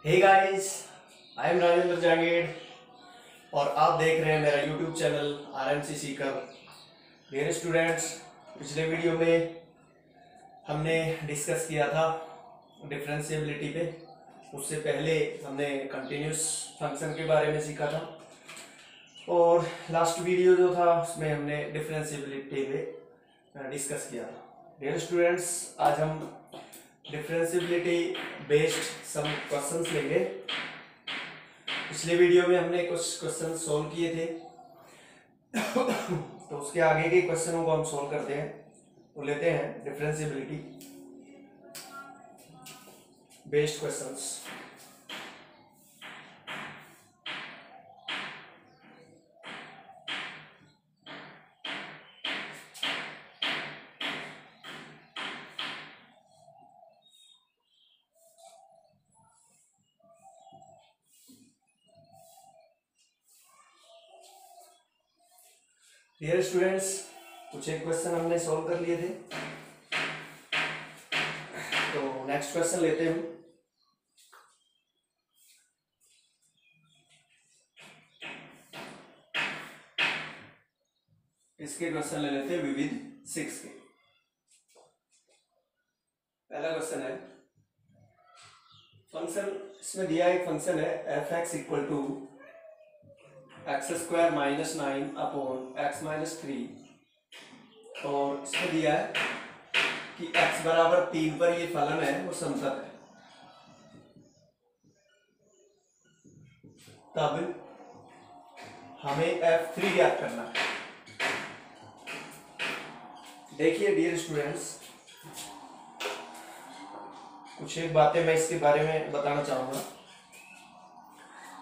Hey guys, I am Rajendra Jangir और आप देख रहे हैं मेरा YouTube channel RMC Sikar. Dear students, पिछले वीडियो में हमने डिस्कस किया था डिफरेंशिएबिलिटी पे। उससे पहले हमने कंटिन्यूस फंक्शन के बारे में सीखा था और लास्ट वीडियो जो था उसमें हमने डिफरेंशिएबिलिटी पे डिस्कस किया था। डियर स्टूडेंट्स, आज हम डिफरेंशिएबिलिटी बेस्ड सम क्वेश्चंस लेंगे। पिछले वीडियो में हमने कुछ क्वेश्चन सॉल्व किए थे तो उसके आगे के क्वेश्चनों को हम सॉल्व करते हैं। तो लेते हैं differentiability based questions. Dear students, कुछ एक क्वेश्चन हमने सॉल्व कर लिए थे, तो नेक्स्ट क्वेश्चन लेते हैं हम। इसके क्वेश्चन ले लेते हैं विविध 6 के। पहला क्वेश्चन है, फंक्शन इसमें दिया एक फंक्शन है F x equal to X square minus 9 upon X minus 3 और इसमें दिया है कि x बराबर 3 पर ये फलन है वो समतल है। तब हमें f3 ज्ञात करना है। देखिए डियर स्टूडेंट्स, कुछ एक बातें मैं इसके बारे में बताना चाहूंगा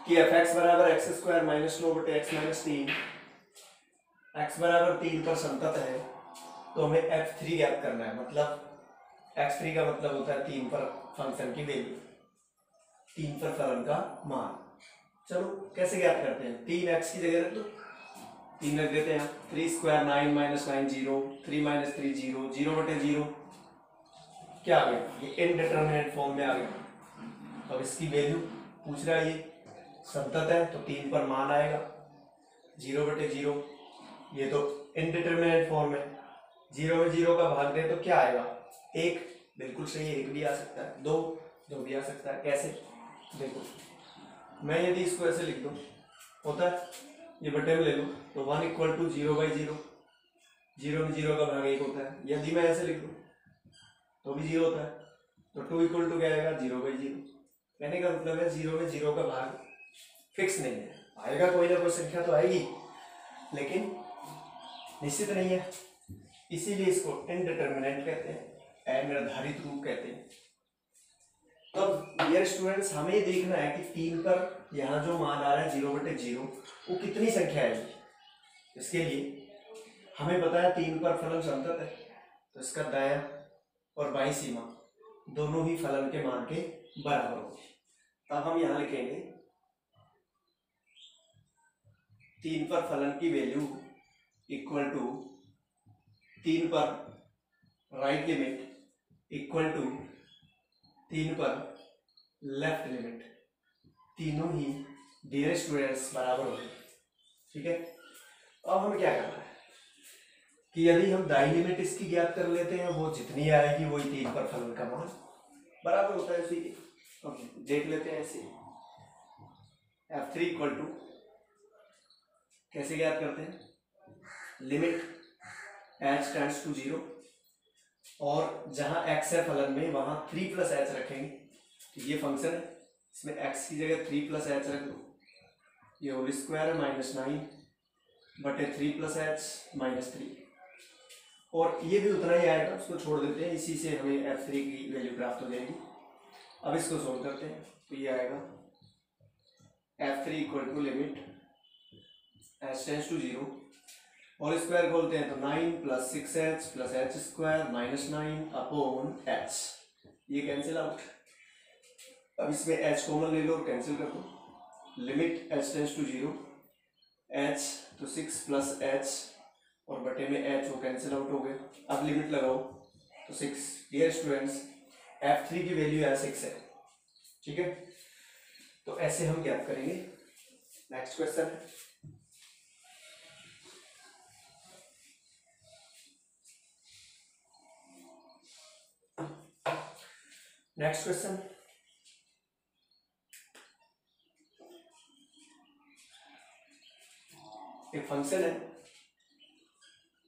कि एफ एक्स बराबर एक्स स्क्वायर माइनस 9 बटे एक्स माइनस 3, एक्स बराबर 3 पर समतल है तो हमें f3 ज्ञात करना है। मतलब x3 का मतलब होता है 3 पर फंक्शन की वैल्यू, 3 पर फलन का मान। चलो कैसे ज्ञात करते हैं, 3x की जगह रख दो, 3 रख देते हैं। 3 स्क्वायर 9 माइनस 9 0, 3 माइनस 3 0, 0 बटे 0 क्या आ गया, ये इनडिटरमिनेट फॉर्म में आ गया। अब इसकी वैल्यू पूछ रहा है, ये समतल है तो 3 पर मान आएगा, 0 बटे 0, ये तो इनडिटरमिनेट फॉर्म है। 0 में 0 का भाग दे तो क्या आएगा, 1। बिल्कुल सही है, 1 भी आ सकता है, 2 भी आ सकता है। कैसे, देखो मैं यदि इसको ऐसे लिख दूं, होता है ये बटे में ले लो तो 1 इक्वल टू 0/0, 0 में 0 का भाग 1 होता है। यदि मैं ऐसे लिख दूं तो भी 0 होता है, तो 2 इक्वल टू क्या आएगा, 0/0। कहने का मतलब है 0 में 0 का भाग फिक्स नहीं है, आएगा कोई ना कोई संख्या तो आएगी लेकिन निश्चित नहीं है, इसीलिए इसको इनडिटरमिनेट कहते हैं, अनिर्धारित रूप कहते हैं। तो डियर स्टूडेंट्स, हमें देखना है कि 3 पर यहाँ जो मान आ रहा है 0/0 वो कितनी संख्या है। इसके लिए हमें पता है 3 पर फलन समतल है तो इसका दायां और बाईं सीमा दोनों ही फलन के मान के बराबर होगी। तब हम यहाँ लिखेंगे 3 पर फलन की वैल्यू इक्वल टू 3 पर राइट लिमिट इक्वल टू 3 पर लेफ्ट लिमिट, तीनों ही डियर स्टूडेंट्स बराबर होंगे। ठीक है, अब हमें क्या करना है कि यदि हम दाई लिमिट इसकी ज्ञात कर लेते हैं, वो जितनी आएगी वही 3 पर फलन का मान बराबर होता है उसी के। अब देख लेते हैं ऐसे, f3 इक्वल टू कैसे ज्ञात करते हैं, लिमिट h टेंड्स टू 0 और जहां x है फलन में वहां 3 प्लस h रखेंगे। तो ये फंक्शन है, इसमें x की जगह 3 प्लस h रख दो, ये होल स्क्वायर है -9 बटे 3 प्लस h माइनस 3, और ये भी उतना ही आएगा, उसको छोड़ देते हैं, इसी से हमें f3 की वैल्यू प्राप्त हो जाएगी। अब इसको सोल्व करते हैं तो ये आएगा f3 equal to limit h tends to 0 और स्क्वायर खोलते हैं तो 9 plus 6h plus h square minus 9 upon h, ये कैंसिल आउट। अब इसमें h कॉमन ले लो और कैंसिल कर दो, limit h tends to 0, h तो 6 प्लस h और बटे में h वो कैंसिल आउट हो गए। अब लिमिट लगाओ तो 6। डियर स्टूडेंट्स, f3 की वैल्यू है 6 है, ठीक है। तो ऐसे हम ज्ञात करेंगे। नेक्स्ट क्वेश्चन है, नेक्स्ट क्वेश्चन, एक फंक्शन है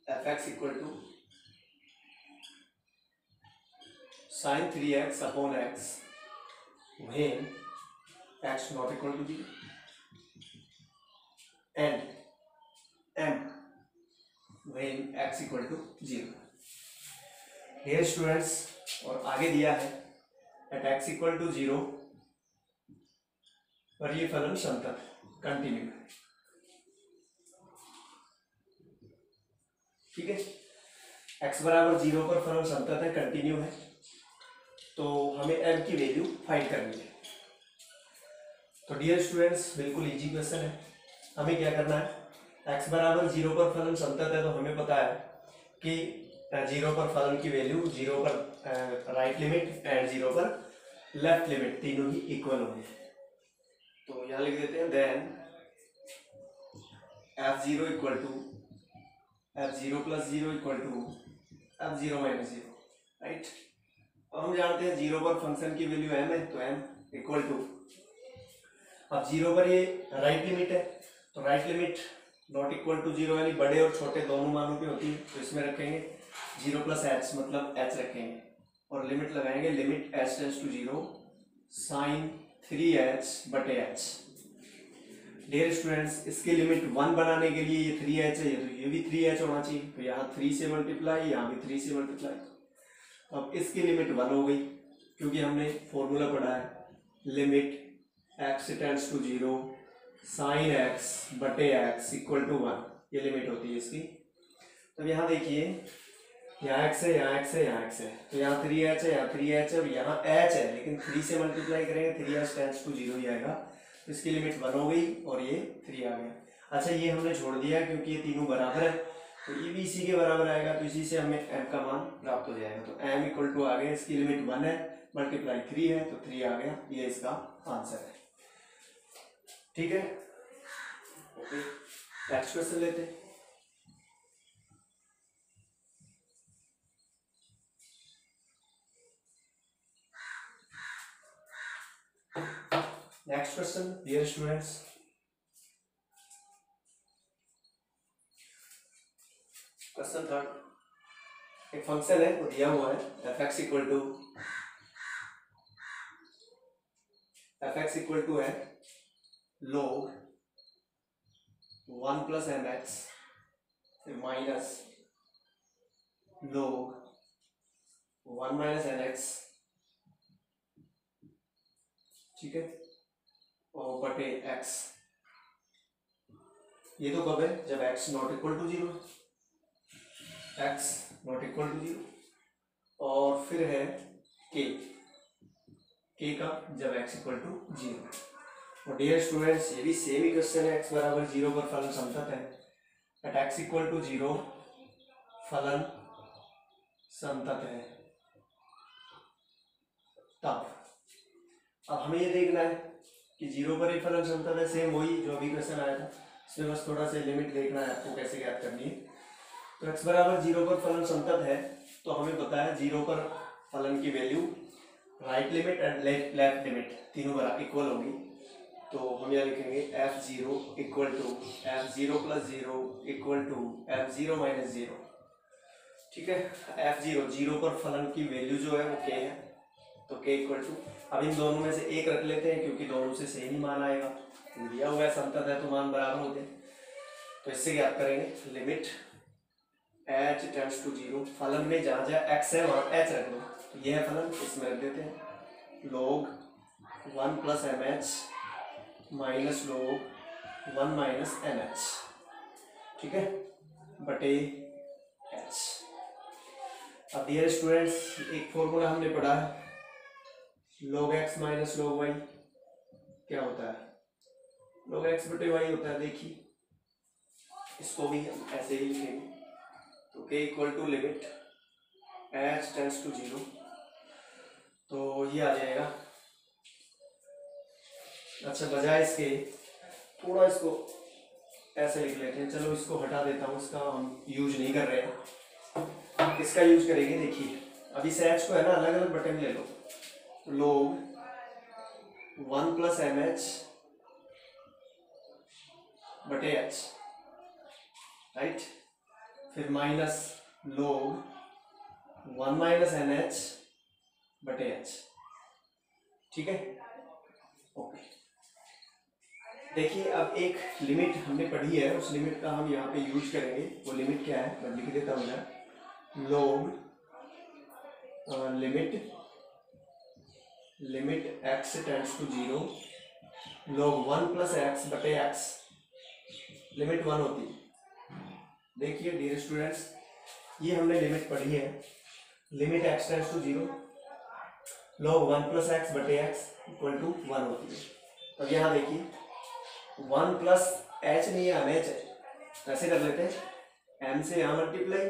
F x equal to sine 3x upon X when X not equal to 0 and m when x equal to 0। Dear students, और आगे दिया है एट x इक्वल टू 0 पर ये फलन संतत कंटिन्यू है। ठीक है, x बराबर 0 पर फलन संतत है, कंटिन्यू है, तो हमें m की वैल्यू फाइंड करनी है। तो डियर स्टूडेंट्स, बिल्कुल इजी क्वेश्चन है। हमें क्या करना है, x बराबर 0 पर फलन संतत है, तो हमें पता है कि 0 पर फलन की वैल्यू 0 पर राइट लिमिट एंड 0 पर लेफ्ट लिमिट तीनों ही इक्वल होंगे। तो यहाँ लिख देते हैं then f0 equal to f0 plus 0 equal to f0 minus 0, right. और हम जानते हैं 0 पर फंक्शन की वैल्यू m है, तो m इक्वल टू, अब 0 पर ये राइट लिमिट है, तो right limit not equal to 0 यानी बड़े और छोटे दोनों मानों पे होती है, तो इसमें रखेंगे 0 प्लस h मतलब h रखेंगे और लिमिट लगाएंगे, limit h tends to 0 sine 3h बटे h। डियर स्टूडेंट्स, इसकी लिमिट 1 बनाने के लिए ये 3h है, तो ये भी 3h होना चाहिए, तो यहाँ 3 से मल्टीप्लाई, यहाँ भी 3 से मल्टीप्लाई। अब इसकी लिमिट 1 हो गई, क्योंकि हमने फॉर्मूला पढ़ा है limit x tends to 0 sine x बटे x इक्वल टू 1, ये लिमिट होती है इसकी। तो यहाँ देखिए, यहाँ x है, यहाँ x है, यहाँ x है, तो यहाँ 3h है, यहाँ 3h है और यहाँ h है, लेकिन 3 से मल्टीप्लाई करेंगे 3h टेंड्स टू 0 ही आएगा, तो इसकी लिमिट 1 हो गई और ये 3 आ गया। अच्छा, ये हमने छोड़ दिया क्योंकि ये तीनों बराबर है, तो ये भी इसी के बराबर आएगा, तो इसी से हमें m का मान प्राप्त हो जाएगा। तो m इक्वल टू आ गया, इसकी लिमिट 1 है, मल्टीप्लाई 3 है, तो 3 आ गया, ये इसका आंसर है। ठीक है, ओके, नेक्स्ट क्वेश्चन लेते हैं। Next question, dear students, question third, एक फंक्शन है वो दिया हुआ है एफ एक्स इक्वल टू है log 1 plus M X minus log 1 minus N X, ठीक है, और बटे x। ये तो कब है, जब x not equal to 0, x not equal to 0, और फिर है k का जब x इक्वल टू 0। और डियर स्टूडेंट्स, ये भी सेम ही क्वेश्चन है, x बराबर 0 पर फलन संतत है, एट x इक्वल टू 0 फलन संतत है, तब अब हमें ये देखना है कि 0 पर ही फलन संतत है, सेम वही जो अभी क्वेश्चन आया था, इसमें बस थोड़ा सा लिमिट देखना है आपको कैसे ज्ञात करनी है। तो x बराबर 0 पर फलन संतत है, तो हमें पता है 0 पर फलन की value right limit and left limit तीनों बराबर इक्वल होगी, तो हम यहाँ लिखेंगे f0 equal to f0 plus 0 equal to f0 minus 0। ठीक है, f0 0 पर फलन की वैल्यू जो है वो k है, तो k इक्वल टू, अब इन दोनों में से एक रख लेते हैं क्योंकि दोनों से सेम ही मान आएगा, दिया हुआ है संतत है तो मान बराबर होते हैं, तो इससे ज्ञात करेंगे लिमिट h टेंड्स टू 0, फलन में जहाँ जहाँ x है वहाँ h रख लो, तो यह है फलन, इसमें रख देते हैं log 1 plus M H minus log 1 minus N H, ठीक है, बटे h। अब डियर स्टूडेंट्स, एक फॉर्मूला हमने पढ़ा है log x minus log y क्या होता है, log x बटे y होता है। देखिए, इसको भी हम ऐसे ही लिखेंगे, तो k equal to limit h tends to 0, तो ये आ जाएगा अच्छा बजाय इसके थोड़ा इसको ऐसे लिख लेते हैं, चलो इसको हटा देता हूँ, इसका हम यूज नहीं कर रहे हैं, इसका यूज करेंगे। देखिए अभी से एच को है ना अलग अलग बटे में ले लो, तो लोग 1 प्लस एम एच बटे एच, राइट, फिर minus log 1 minus N h बटे एच, ठीक है, ओके। देखिए अब एक लिमिट हमने पढ़ी है, उस लिमिट का हम यहाँ पे यूज करेंगे। वो लिमिट क्या है मैं लिख देता हूँ मैं, log limit x tends to 0 log 1 plus x बटे एक्स, लिमिट 1 होती है। देखिए डियर स्टूडेंट्स, ये हमने लिमिट पढ़ी है, limit x tends to 0 log 1 plus x बटे एक्स इक्वल टू 1 होती है। तो यहाँ देखिए 1 प्लस एच नहीं है, एम एच है, ऐसे कर लेते हैं, m से यहाँ मल्टीप्लाई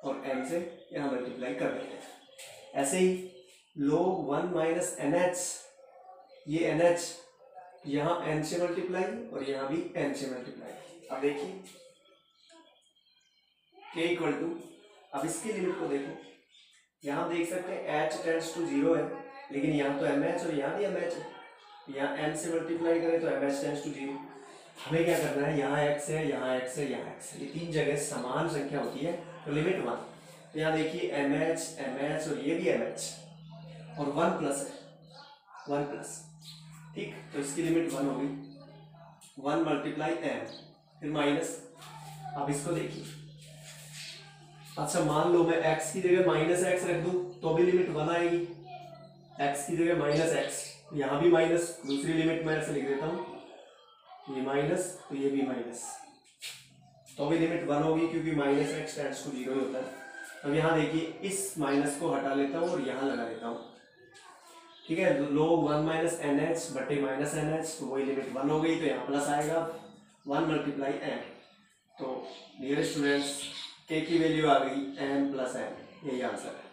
और m से यहाँ मल्टीप्लाई कर देते हैं। ऐसे ही log 1 माइनस एन एच, ये एन एच यहाँ n से मल्टीप्लाई और यहाँ भी n से मल्टीप्लाई। अब देखिए k इक्वल टू, अब इसकी लिमिट को देखो, यहाँ देख सकते हैं h टेंड्स टू 0 है, लेकिन यहाँ तो एम एच और यहाँ भी एम एच है, यहाँ n से मल्टीप्लाई करें तो एम एच टेंड्स टू 0। हमें क्या करना है, यहाँ x है, यहाँ x है, यहाँ x है, ये तीन जगह समान संख्या होती है, तो लिमिट 1। यहाँ देखिए एम एच और ये भी एम एच और 1 प्लस है, 1 प्लस, ठीक, तो इसकी लिमिट 1 होगी, 1 मल्टीप्लाई एम फिर माइनस। अब इसको देखिए, अच्छा मान लो मैं x की जगह माइनस एक्स रख दूं तो भी लिमिट 1 आएगी, x की जगह माइनस एक्स, यहाँ भी माइनस, दूसरी लिमिट मैं ऐसे लिख देता हूँ, ये माइनस तो ये भी माइनस, तो भी लिमिट 1 होगी क्योंकि माइनस एक्स टेंड्स टू 0 होता है। अब यहाँ देखिए इस माइनस को हटा लेता हूँ और यहाँ लगा देता हूँ, ठीक है, log 1 माइनस एन एच बटे माइनस एन एच, तो वही लिमिट 1 हो गई, तो यहाँ प्लस आएगा 1 मल्टीप्लाई एम। तो डियर स्टूडेंट्स के की वैल्यू आ गई m प्लस एम, यही आंसर है,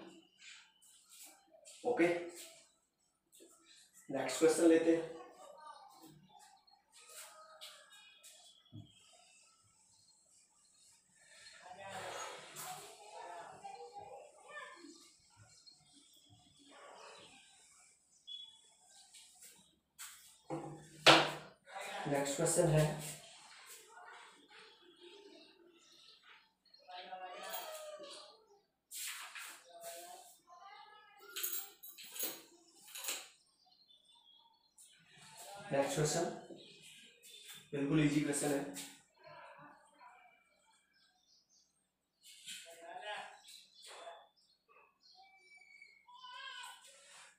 ओके। नेक्स्ट क्वेश्चन लेते हैं। नेक्स्ट क्वेश्चन है नेक्स्ट क्वेश्चन बिल्कुल इजी क्वेश्चन है।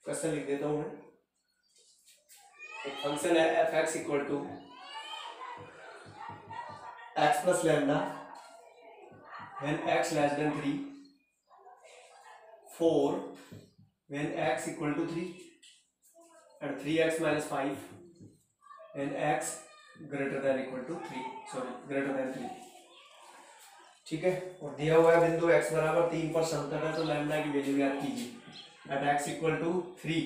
क्वेश्चन लिख देता हूं मैं, एक फंक्शन है F x equal to x plus lambda when x less than 3, 4 when x equal to 3 and 3x minus 5 when x greater than equal to 3, sorry greater than 3, ठीक है। और दिया हुआ है बिंदु x बराबर 3 पर समतल है, तो लैम्डा की वैल्यू ज्ञात कीजिए। At x equal to 3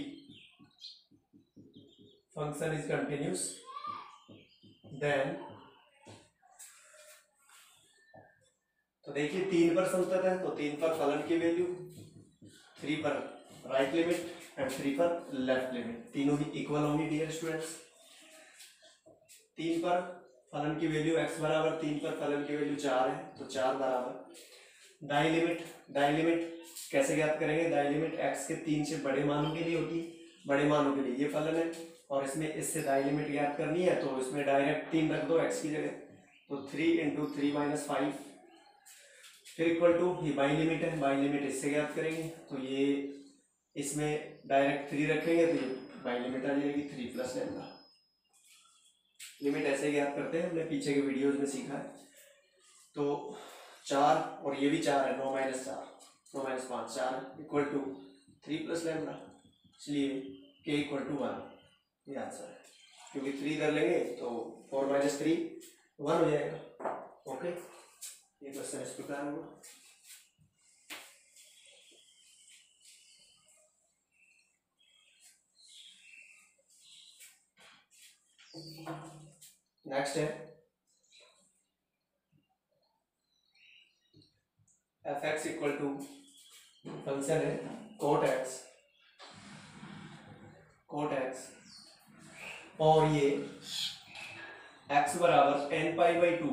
function is continuous, then, तो देखिए 3 पर समतल है तो 3 पर फलन की वैल्यू, 3 पर राइट लिमिट एंड 3 पर लेफ्ट लिमिट, तीनों ही इक्वल होंगी डियर स्टूडेंट्स। 3 पर फलन की वैल्यू x बराबर 3 पर फलन की वैल्यू 4 है, तो 4 बराबर दाई लिमिट कैसे ज्ञात करेंगे, दाई लिमिट x के 3 से बड़े मानों के लिए होती है, बड़े मानों के लिए ये फलन है, और इसमें इससे दाई लिमिट ज्ञात करनी है तो इसमें डायरेक्ट 3 रख दो x की जगह, तो 3 इंटू 3 माइनस 5 फिर इक्वल टू, ये बाई लिमिट है, बाई लिमिट इससे ज्ञात करेंगे, तो ये इसमें डायरेक्ट 3 रखेंगे तो ये बाई लिमिट आ जाएगी 3 प्लस लैम्डा। लिमिट ऐसे ज्ञात करते हैं, हमने पीछे के वीडियोज में सीखा है। तो 4 और ये भी 4 है, 9 minus 4, 9 minus 5 4 equal to 3 plus lambda, इसलिए k इक्वल टू 1, ये आंसर है, क्योंकि 3 कर लेंगे तो 4 माइनस 3 1 हो जाएगा, ओके। ये क्वेश्चन इस प्रकार होगा। नेक्स्ट है F x equal to function है कोट एक्स और ये x बराबर एन पाई बाई 2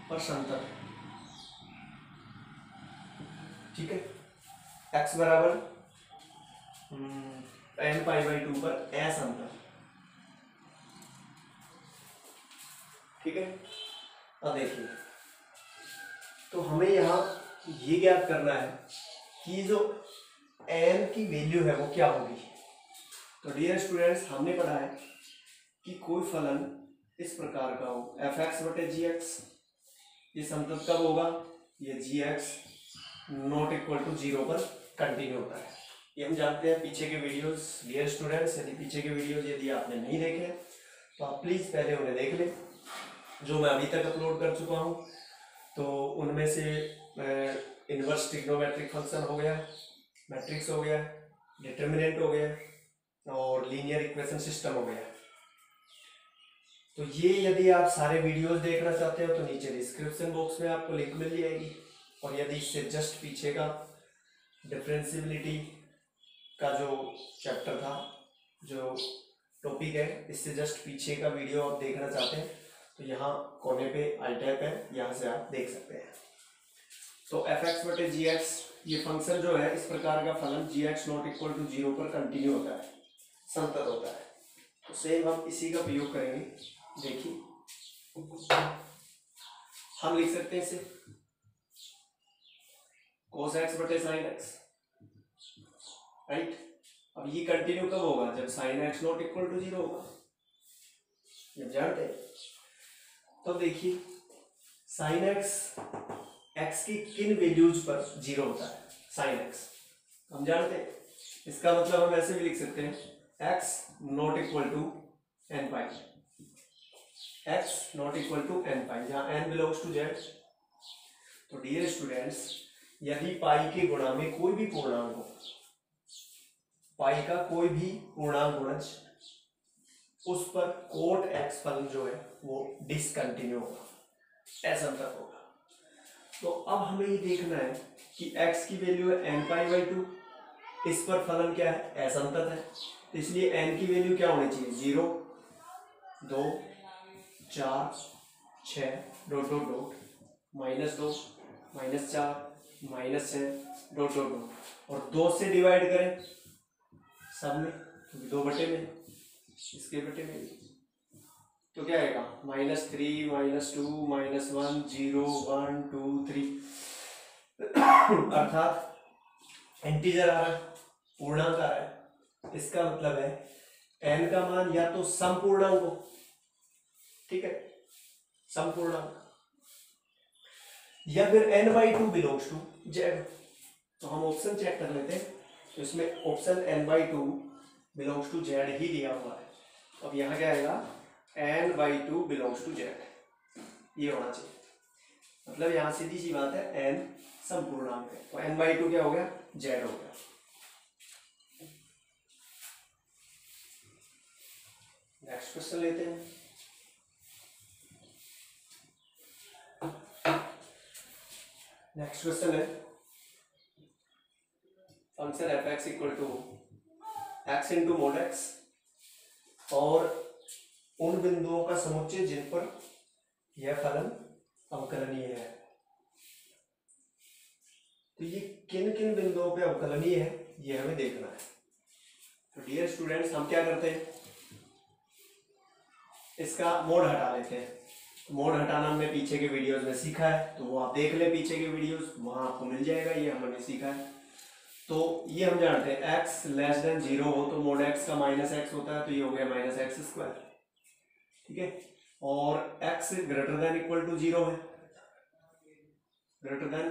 पर संतत, ठीक है। x बराबर एन पाई बाई 2 पर असंतत, ठीक है। अब देखिए, तो हमें यहाँ ये ज्ञात करना है कि जो n की वैल्यू है वो क्या होगी। तो डियर स्टूडेंट्स, हमने पढ़ा है कि कोई फलन इस प्रकार का हो एफ एक्स बटे जी एक्स, ये समतल कब होगा, ये जी एक्स नॉट इक्वल टू 0 पर कंटिन्यू होता है। ये हम जानते हैं पीछे के वीडियोस। डियर स्टूडेंट्स, यदि पीछे के वीडियोस यदि आपने नहीं देखे तो आप प्लीज पहले उन्हें देख लें, जो मैं अभी तक अपलोड कर चुका हूँ। तो उनमें से इनवर्स ट्रिग्नोमेट्रिक फंक्शन हो गया, मैट्रिक्स हो गया, डिटर्मिनेंट हो गया और लीनियर इक्वेशन सिस्टम हो गया। तो ये यदि आप सारे वीडियोस देखना चाहते हो तो नीचे डिस्क्रिप्शन बॉक्स में आपको लिंक मिल जाएगी, और यदि इससे जस्ट पीछे का डिफरेंशियबिलिटी का जो चैप्टर था, जो टॉपिक है, इससे जस्ट पीछे का वीडियो आप देखना चाहते हैं तो यहाँ कोने पे आई टैप है, यहाँ से आप देख सकते हैं। तो एफ एक्स बटे जी एक्स, ये फंक्शन जो है इस प्रकार का फलन जी एक्स नॉट इक्वल टू 0 पर कंटिन्यू होता है, संतत होता है। तो सेम हम इसी का प्रयोग करेंगे। देखिए, हम लिख सकते हैं इसे कोस एक्स बटे साइन एक्स, राइट। अब ये कंटिन्यू कब होगा, जब sine x not equal to 0 होगा, जब जानते हैं। तो देखिए, साइन एक्स की किन वैल्यूज पर 0 होता है, साइन एक्स हम जानते हैं। इसका मतलब हम ऐसे भी लिख सकते हैं x not equal to n pi, x not equal to n pi, जहां एन बिलोंग्स टू जेड। तो डियर स्टूडेंट्स, यदि पाई के गुणा में कोई भी पूर्णांक हो, पाई का कोई भी पूर्णांक गुणज, उस पर कोट एक्स फलन जो है वो डिसकंटिन्यू होगा, असंतत होगा। तो अब हमें ये देखना है कि x की वैल्यू है एन पाई बाई 2, इस पर फलन क्या है, असंतत है। तो इसलिए n की वैल्यू क्या होनी चाहिए, 0, 2, 4, 6, dot dot dot, -2, -4, -6, dot dot dot, और 2 से डिवाइड करें सब में, 2 बटे में, इसके बटे में, तो क्या आएगा -3, -2, -1, 0, 1, 2, 3, अर्थात इंटीजर आ रहा है, पूर्णांक आ रहा है। इसका मतलब है n का मान या तो समपूर्णांक हो, ठीक है, समपूर्णांक, या फिर n/2 बिलोंग्स टू z। तो हम ऑप्शन चेक कर लेते हैं। तो इसमें option n/2 belongs to z ही दिया हुआ है। अब यहाँ क्या आएगा, n/2 बिलोंग्स टू z, ये होना चाहिए। मतलब यहाँ सीधी सी बात है, n समपूर्णांक है, तो n/2 क्या हो गया, z हो गया। नेक्स्ट क्वेश्चन लेते हैं। नेक्स्ट क्वेश्चन है function f x equal to x into mod x और उन बिंदुओं का समुच्चय जिन पर यह फलन अवकलनीय है। तो ये किन किन बिंदुओं पे अवकलनीय है, ये हमें देखना है। तो डियर स्टूडेंट्स, हम क्या करते हैं, इसका मोड हटा लेते हैं। मोड हटाना हमने पीछे के वीडियोस में सीखा है, तो वो आप देख ले पीछे के वीडियोस, वहां आपको मिल जाएगा, ये हमने सीखा है। तो ये हम जानते हैं x लेस देन 0 हो तो मोड x का -x होता है, तो ये हो गया -x², ठीक है। और x greater than equal to 0 है, ग्रेटर देन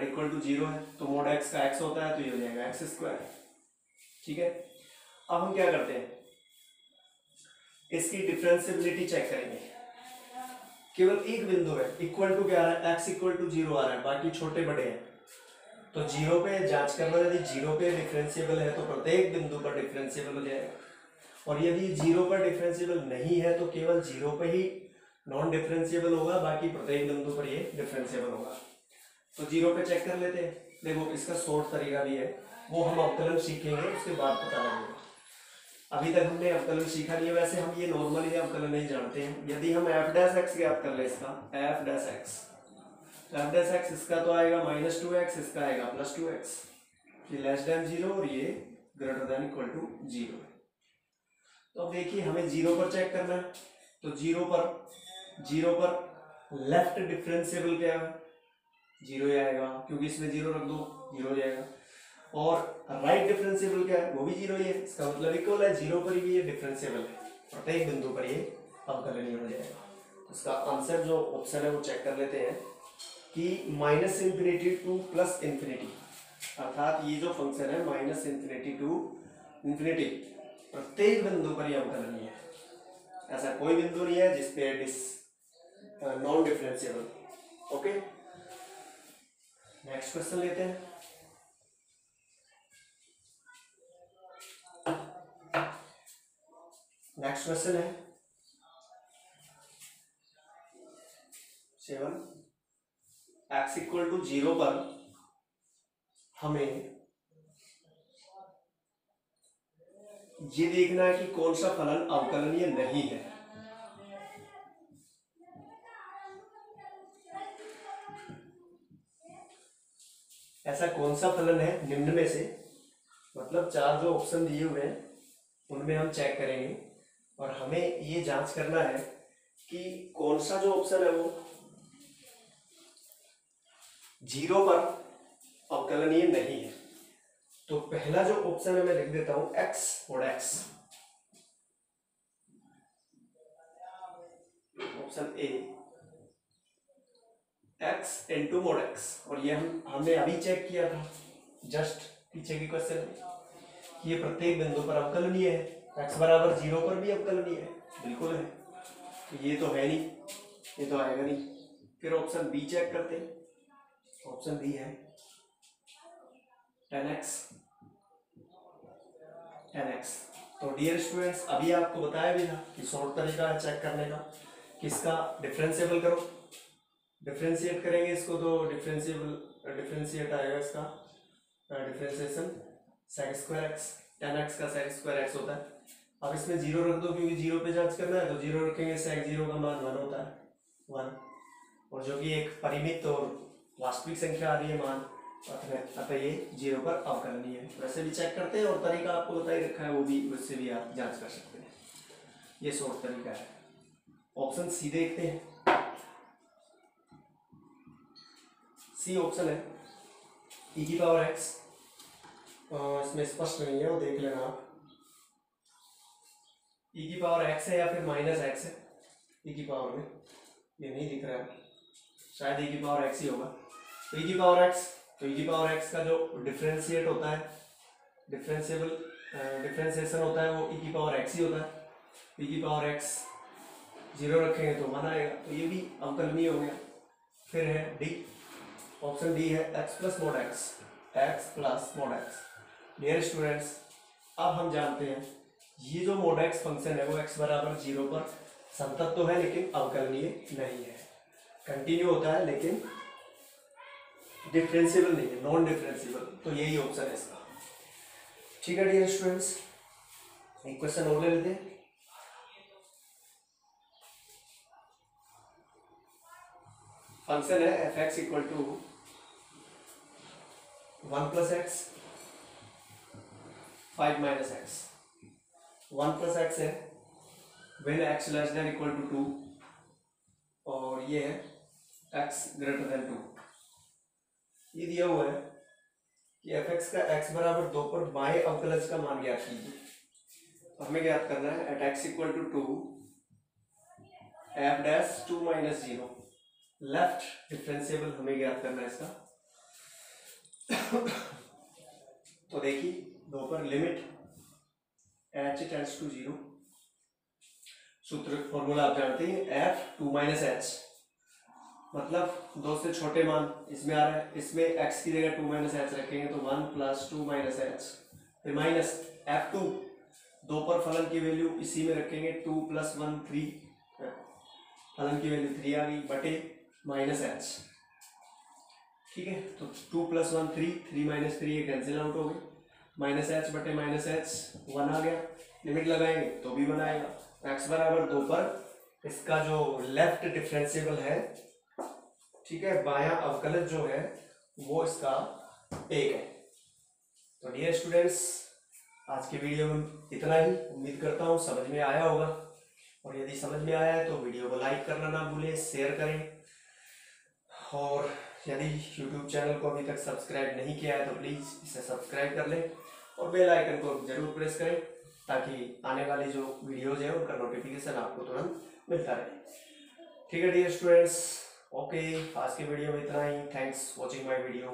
इक्वल टू 0 है, तो मोड x का x होता है, तो ये हो जाएगा x², ठीक है। अब हम क्या करते हैं, इसकी डिफरेंशिएबिलिटी चेक करेंगे। केवल एक बिंदु है, इक्वल टू क्या आ रहा है, x इक्वल टू 0 आ रहा है, बाकी छोटे बड़े हैं, तो 0 पे जांच कर लो, यदि 0 पे डिफरेंशिएबल है तो प्रत्येक बिंदु पर डिफरेंशिएबल हो जाएगा। और यदि जीरो पर डिफरेंशिएबल नहीं है तो केवल जीरो पे ही नॉन डिफरेंशिएबल होगा, बाकी प्रत्येक बिंदु पर ये डिफरेंशिएबल होगा। तो जीरो पे चेक कर लेते हैं। देखो इसका शॉर्ट तरीका भी है, वो हम अवकलन सीखेंगे उसके बाद पता लगेगा। अभी तक हमने अवकलन सीखा नहीं है, वैसे हम ये नॉर्मली अवकलन नहीं जानते हैं। यदि हम एफ डैश एक्स ज्ञात कर ले, इसका F dash x, F dash x इसका तो आएगा -2x, इसका आएगा +2x, ये लेस देन 0 और ये ग्रेटर देन इक्वल टू 0। तो अब देखिए हमें जीरो पर चेक करना है, तो जीरो पर लेफ्ट डिफरेंशिएबल क्या है, जीरो ही आएगा, क्योंकि इसमें जीरो रख दो जीरो हो जाएगा। और राइट डिफरेंशिएबल क्या है, वो भी जीरो ही है, इसका मतलब इक्वल है, जीरो पर भी ये डिफरेंशिएबल है, प्रत्येक बिंदु पर ये अवकलनीय हो जाएगा। तो इसका आंसर जो ऑप्शन है वो चेक कर लेते हैं कि -∞ टू +∞, अर्थात ये जो फंक्शन है -∞ टू ∞, प्रत्येक बिंदु पर ये अवकलनीय है। ऐसा कोई बिंदु नहीं है जिसपे non differentiable. Okay, next question लेते हैं। नेक्स्ट क्वेश्चन है 7, x = 0 पर हमें ये देखना है कि कौन सा फलन अवकलनीय नहीं है। ऐसा कौन सा फलन है निम्न में से, मतलब चार जो ऑप्शन दिए हुए हैं उनमें हम चेक करेंगे और हमें ये जांच करना है कि कौन सा जो ऑप्शन है वो जीरो पर अवकलनीय नहीं है। तो पहला जो ऑप्शन है मैं लिख देता हूं x mod x, option A x into mod x, और ये हमने अभी चेक किया था जस्ट पीछे की क्वेश्चन में कि ये प्रत्येक बिंदु पर अवकलनीय है, x = 0 पर भी अवकलनीय है, बिल्कुल है। तो ये तो है नहीं, ये तो आएगा नहीं। फिर ऑप्शन बी चेक करते हैं, ऑप्शन बी है 10x। तो डियर स्टूडेंट्स, अभी आपको बताया भी था कि शॉर्ट तरीका है चेक करने का, किसका डिफरेंशिएबल करो, डिफरेंशिएट करेंगे इसको तो डिफरेंशिएट आएगा इसका डिफरेंशिएशन sec²x, 10x का sec²x होता है। अब इसमें जीरो रख दो क्योंकि जीरो पे जांच करना है, तो जीरो रखेंगे, sec0 का मान 1 होता है 1, और जो कि एक परिमित और वास्तविक संख्या आ रही है मान, अतः ये 0 पर अवकलनीय है। वैसे भी चेक करते हैं और तरीका आपको बता ही रखा है, वो भी उससे भी आप जांच कर सकते हैं। ये शॉर्ट तरीका है। ऑप्शन सी देखते हैं। सी ऑप्शन है e⁻x, इसमें स्पष्ट नहीं है वो देख लेना आप, e⁻x है या फिर -x है, e⁻ में ये नहीं दिख रहा है, शायद e⁻x ही होगा। तो e⁻x का जो डिफरेंशिएट होता है, डिफरेंशिएशन होता है वो e⁻x ही होता है। e⁻x 0 रखेंगे तो 1 आएगा, तो ये भी अवकलनीय हो गया। फिर है डी, ऑप्शन डी है x + mod x। Dear students, अब हम जानते हैं ये जो mod x फंक्शन है वो x = 0 पर संतत तो है लेकिन अवकलनीय नहीं है, कंटिन्यू होता है लेकिन डिफरेंशिएबल नहीं है, नॉन डिफरेंशिएबल। तो यही ऑप्शन है इसका। ठीक है डियर स्टूडेंट्स, एक क्वेश्चन और ले लेते हैं। फंक्शन है f(x) = 1 + x 5 - x। 1 + x है when x <= 2, और ये है x > 2। ये दिया हुआ है कि f(x) का x = 2 पर बाएं अवकलज का मान ज्ञात कीजिए। तो हमें ज्ञात करना है at x = 2 f'(2 - 0), left differentiable हमें ज्ञात करना है इसका। तो देखिए 2 पर लिमिट h टेंड्स टू 0, सूत्र फॉर्मूला आप जानते हैं f(2 - h), मतलब 2 से छोटे मान इसमें आ रहा है, इसमें x की जगह 2 - h रखेंगे तो 1 + 2 - h, फिर माइनस f2 2 पर फलन की वैल्यू इसी में रखेंगे, 2 + 1 3, फलन की वैल्यू 3 आ गई बटे माइनस एच। ठीक है, तो 2 + 1 3, 3 - 3 ये कैंसिल आउट हो गई, माइनस एच बटे माइनस एच 1 आ गया, लिमिट लगाएंगे तो भी 1 आएगा। एक्स बराबर 2 पर इसका जो लेफ्ट डिफरेंशिएबल है, ठीक है, बायां अवकलज जो है वो इसका 1 है। तो डियर स्टूडेंट्स, आज के वीडियो में इतना ही। उम्मीद करता हूँ समझ में आया होगा, और यदि समझ में आया है तो वीडियो को लाइक करना ना भूलें, शेयर करें, और यदि YouTube चैनल को अभी तक सब्सक्राइब नहीं किया है तो प्लीज़ इसे सब्सक्राइब कर लें और बेल आइकन को जरूर प्रेस करें, ताकि आने वाली जो वीडियोज़ हैं उनका नोटिफिकेशन आपको तुरंत मिलता रहे। ठीक है डियर स्टूडेंट्स, ओके, आज के वीडियो में इतना ही। Thanks watching my video.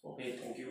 Okay, thank you.